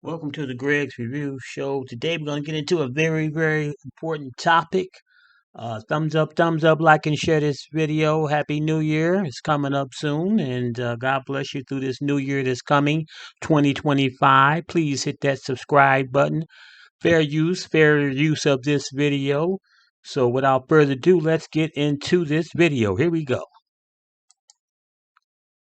Welcome to the Greg's Review Show. Today we're going to get into a very, very important topic. Thumbs up, like and share this video. Happy New Year. It's coming up soon, and God bless you through this new year that's coming, 2025. Please hit that subscribe button. Fair use of this video. So without further ado, let's get into this video. Here we go.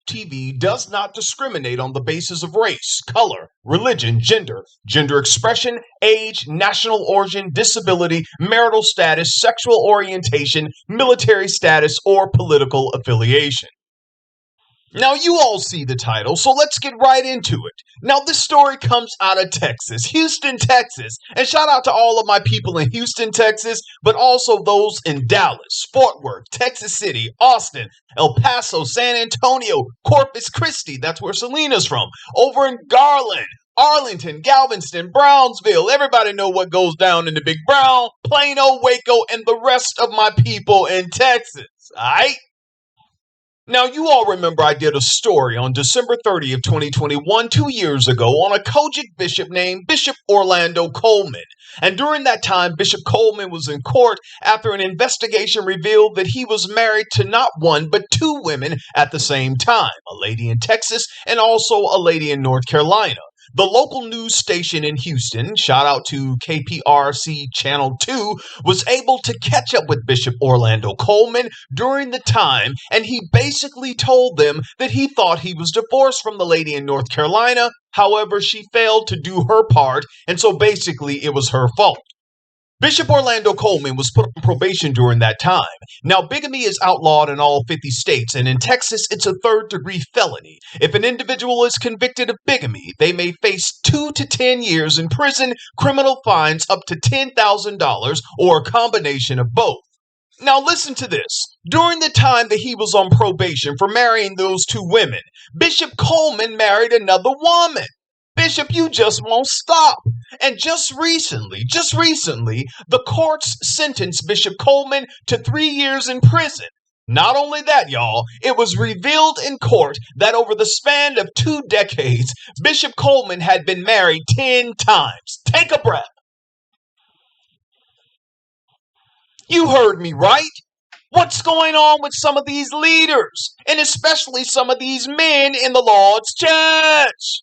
TV does not discriminate on the basis of race, color, religion, gender expression, age, national origin, disability, marital status, sexual orientation, military status, or political affiliation. Now, you all see the title, so let's get right into it. Now, this story comes out of Texas, Houston, Texas. And shout out to all of my people in Houston, Texas, but also those in Dallas, Fort Worth, Texas City, Austin, El Paso, San Antonio, Corpus Christi, that's where Selena's from, over in Garland, Arlington, Galveston, Brownsville. Everybody know what goes down in the Big Brown, Plano, Waco, and the rest of my people in Texas, alright? Now, you all remember I did a story on December 30th, 2021, 2 years ago, on a Kojic bishop named Bishop Orlando Coleman. And during that time, Bishop Coleman was in court after an investigation revealed that he was married to not one, but two women at the same time, a lady in Texas and also a lady in North Carolina. The local news station in Houston, shout out to KPRC Channel 2, was able to catch up with Bishop Orlando Coleman during the time, and he basically told them that he thought he was divorced from the lady in North Carolina. However, she failed to do her part, and so basically it was her fault. Bishop Orlando Coleman was put on probation during that time. Now, bigamy is outlawed in all 50 states, and in Texas, it's a third-degree felony. If an individual is convicted of bigamy, they may face 2 to 10 years in prison, criminal fines up to $10,000, or a combination of both. Now, listen to this. During the time that he was on probation for marrying those two women, Bishop Coleman married another woman. Bishop, you just won't stop. And just recently, the courts sentenced Bishop Coleman to 3 years in prison. Not only that, y'all, it was revealed in court that over the span of 2 decades, Bishop Coleman had been married 10 times. Take a breath. You heard me right. What's going on with some of these leaders, and especially some of these men in the Lord's church?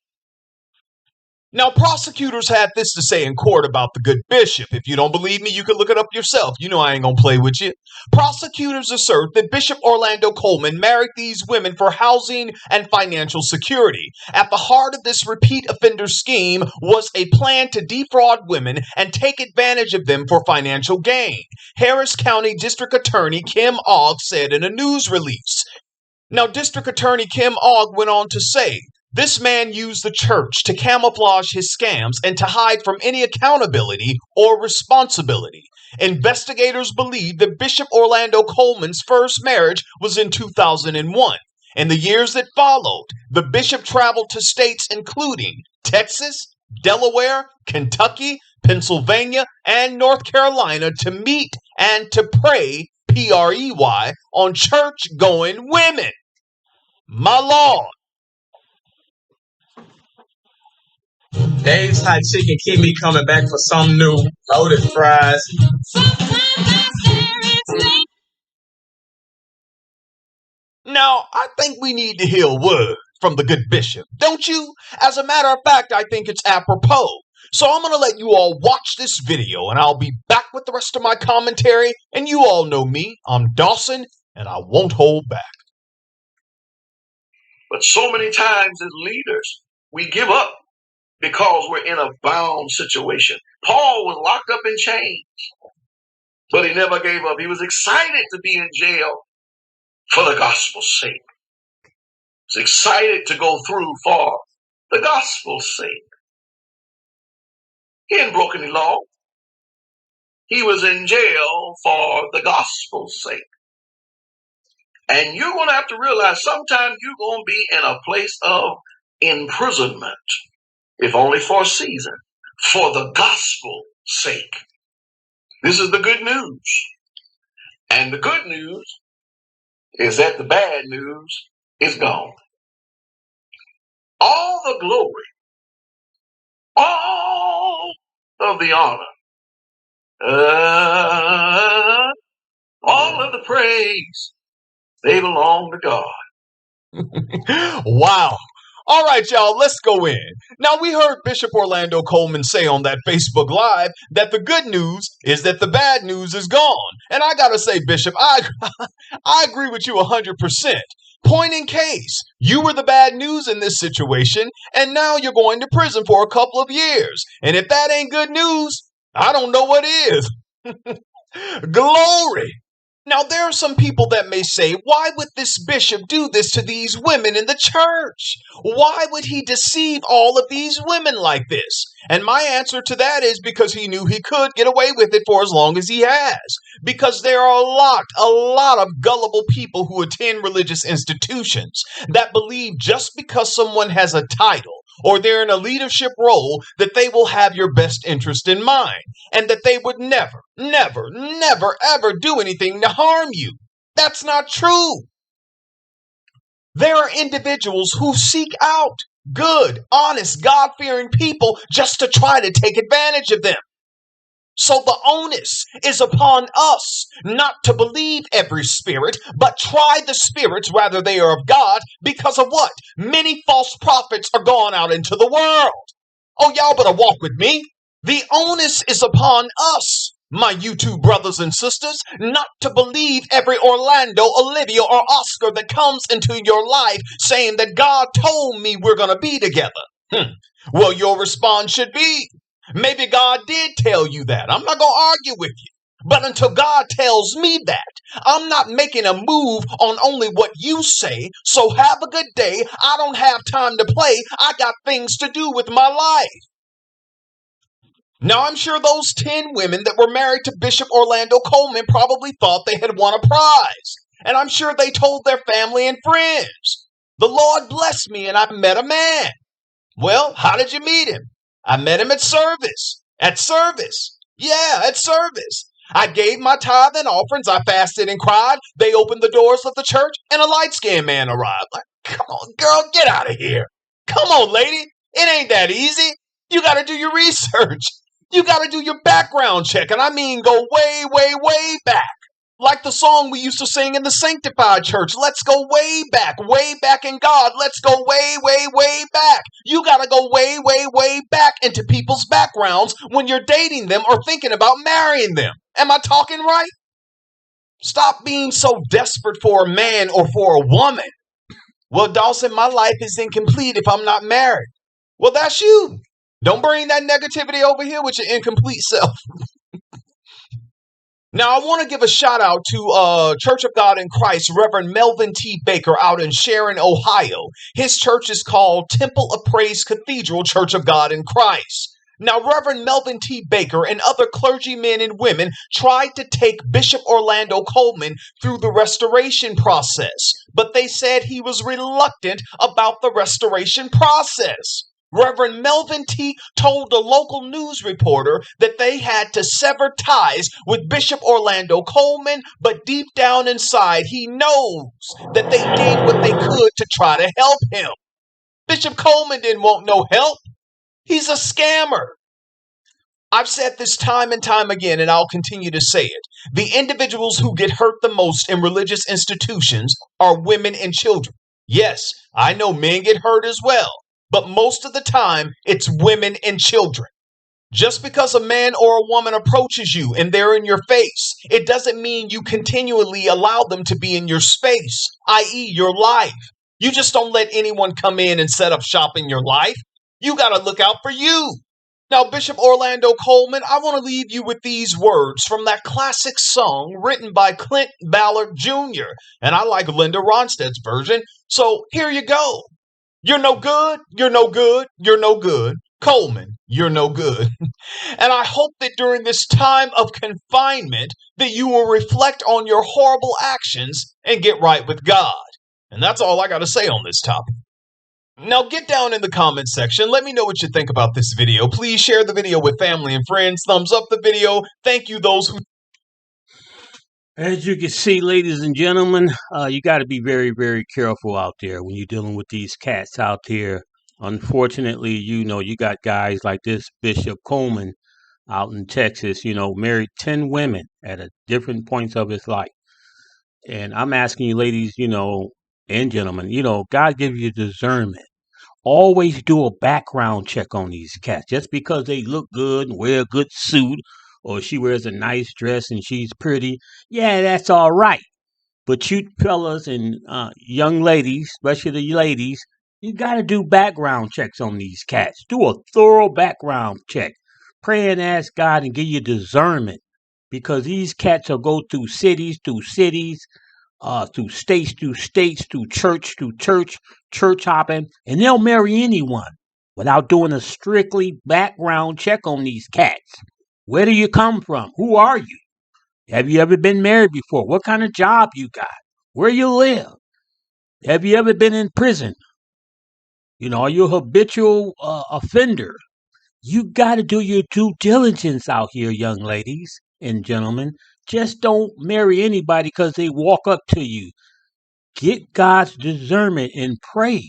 Now, prosecutors had this to say in court about the good bishop. If you don't believe me, you can look it up yourself. You know I ain't gonna play with you. Prosecutors assert that Bishop Orlando Coleman married these women for housing and financial security. At the heart of this repeat offender scheme was a plan to defraud women and take advantage of them for financial gain. Harris County District Attorney Kim Ogg said in a news release. Now, District Attorney Kim Ogg went on to say, this man used the church to camouflage his scams and to hide from any accountability or responsibility. Investigators believe that Bishop Orlando Coleman's first marriage was in 2001. In the years that followed, the bishop traveled to states including Texas, Delaware, Kentucky, Pennsylvania, and North Carolina to meet and to pray, P-R-E-Y, on church-going women. My Lord. Dave's Hot Chicken keep me coming back for something new. Loaded fries. Now, I think we need to hear a word from the good bishop, don't you? As a matter of fact, I think it's apropos. So I'm going to let you all watch this video, and I'll be back with the rest of my commentary. And you all know me. I'm Dawson, and I won't hold back. But so many times as leaders, we give up because we're in a bound situation. Paul was locked up in chains, but he never gave up. He was excited to be in jail for the gospel's sake. He was excited to go through for the gospel's sake. He hadn't broken any law. He was in jail for the gospel's sake. And you're going to have to realize sometimes you're going to be in a place of imprisonment, if only for a season, for the gospel's sake. This is the good news. And the good news is that the bad news is gone. All the glory all of the honor, all of the praise, they belong to God. Wow. All right, y'all, let's go in. Now, we heard Bishop Orlando Coleman say on that Facebook Live that the good news is that the bad news is gone. And I gotta say, Bishop, I agree with you 100%. Point in case, you were the bad news in this situation, and now you're going to prison for a couple of years. And if that ain't good news, I don't know what is. Glory. Now, there are some people that may say, why would this bishop do this to these women in the church? Why would he deceive all of these women like this? And my answer to that is because he knew he could get away with it for as long as he has. Because there are a lot of gullible people who attend religious institutions that believe just because someone has a title or they're in a leadership role that they will have your best interest in mind, and that they would never, ever do anything to harm you. That's not true. There are individuals who seek out good, honest, God-fearing people just to try to take advantage of them. So the onus is upon us not to believe every spirit, but try the spirits, rather they are of God, because of what? Many false prophets are gone out into the world. Oh, y'all better walk with me. The onus is upon us, my YouTube brothers and sisters, not to believe every Orlando, Olivia, or Oscar that comes into your life saying that God told me we're going to be together. Well, your response should be, maybe God did tell you that. I'm not going to argue with you. But until God tells me that, I'm not making a move on only what you say. So have a good day. I don't have time to play. I got things to do with my life. Now, I'm sure those 10 women that were married to Bishop Orlando Coleman probably thought they had won a prize. And I'm sure they told their family and friends, the Lord blessed me and I met a man. Well, how did you meet him? I met him at service. At service. Yeah, at service. I gave my tithe and offerings. I fasted and cried. They opened the doors of the church and a light-skinned man arrived. Like, come on, girl, get out of here. Come on, lady. It ain't that easy. You got to do your research. You got to do your background check. And I mean go way, way back. Like the song we used to sing in the Sanctified Church. Let's go way back in God. Let's go way back. You got to go way back into people's backgrounds when you're dating them or thinking about marrying them. Am I talking right? Stop being so desperate for a man or for a woman. Well, Dawson, my life is incomplete if I'm not married. Well, that's you. Don't bring that negativity over here with your incomplete self. Now, I want to give a shout out to Church of God in Christ, Reverend Melvin T. Baker out in Sharon, Ohio. His church is called Temple of Praise Cathedral Church of God in Christ. Now, Reverend Melvin T. Baker and other clergymen and women tried to take Bishop Orlando Coleman through the restoration process, but they said he was reluctant about the restoration process. Reverend Melvin T. told a local news reporter that they had to sever ties with Bishop Orlando Coleman, but deep down inside, he knows that they did what they could to try to help him. Bishop Coleman didn't want no help. He's a scammer. I've said this time and time again, and I'll continue to say it. The individuals who get hurt the most in religious institutions are women and children. Yes, I know men get hurt as well. But most of the time, it's women and children. Just because a man or a woman approaches you and they're in your face, it doesn't mean you continually allow them to be in your space, i.e. your life. You just don't let anyone come in and set up shop in your life. You got to look out for you. Now, Bishop Orlando Coleman, I want to leave you with these words from that classic song written by Clint Ballard Jr. And I like Linda Ronstadt's version, so here you go. You're no good, you're no good, you're no good. Coleman, you're no good. And I hope that during this time of confinement that you will reflect on your horrible actions and get right with God. And that's all I got to say on this topic. Now get down in the comments section. Let me know what you think about this video. Please share the video with family and friends. Thumbs up the video. Thank you those who... As you can see, ladies and gentlemen, you got to be very, very careful out there when you're dealing with these cats out here Unfortunately, you got guys like this Bishop Coleman out in Texas, married 10 women at a different points of his life. And I'm asking you, ladies, and gentlemen, God gives you discernment. Always do a background check on these cats. Just because they look good and wear a good suit, or she wears a nice dress and she's pretty, yeah, that's all right. But you fellas and young ladies, especially the ladies, you got to do background checks on these cats. Do a thorough background check. Pray and ask God and give you discernment, because these cats will go through cities, through states, through church hopping, and they'll marry anyone without doing a strictly background check on these cats. Where do you come from? Who are you? Have you ever been married before? What kind of job you got? Where you live? Have you ever been in prison? Are you a habitual offender? You got to do your due diligence out here, young ladies and gentlemen. Just don't marry anybody because they walk up to you. Get God's discernment and pray.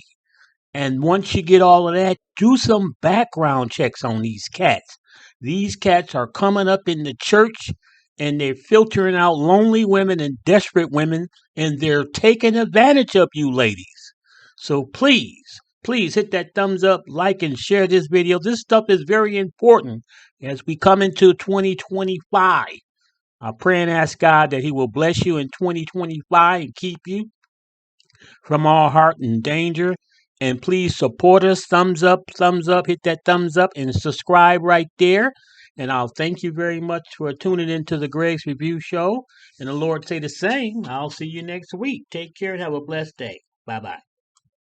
And once you get all of that, do some background checks on these cats. These cats are coming up in the church and they're filtering out lonely women and desperate women, and they're taking advantage of you ladies. So please hit that thumbs up, like, and share this video. This stuff is very important as we come into 2025. I pray and ask God that He will bless you in 2025 and keep you from all harm and danger. And please support us. Thumbs up, hit that thumbs up and subscribe right there. And I'll thank you very much for tuning into the Greg's Review Show. And the Lord say the same. I'll see you next week. Take care and have a blessed day. Bye-bye.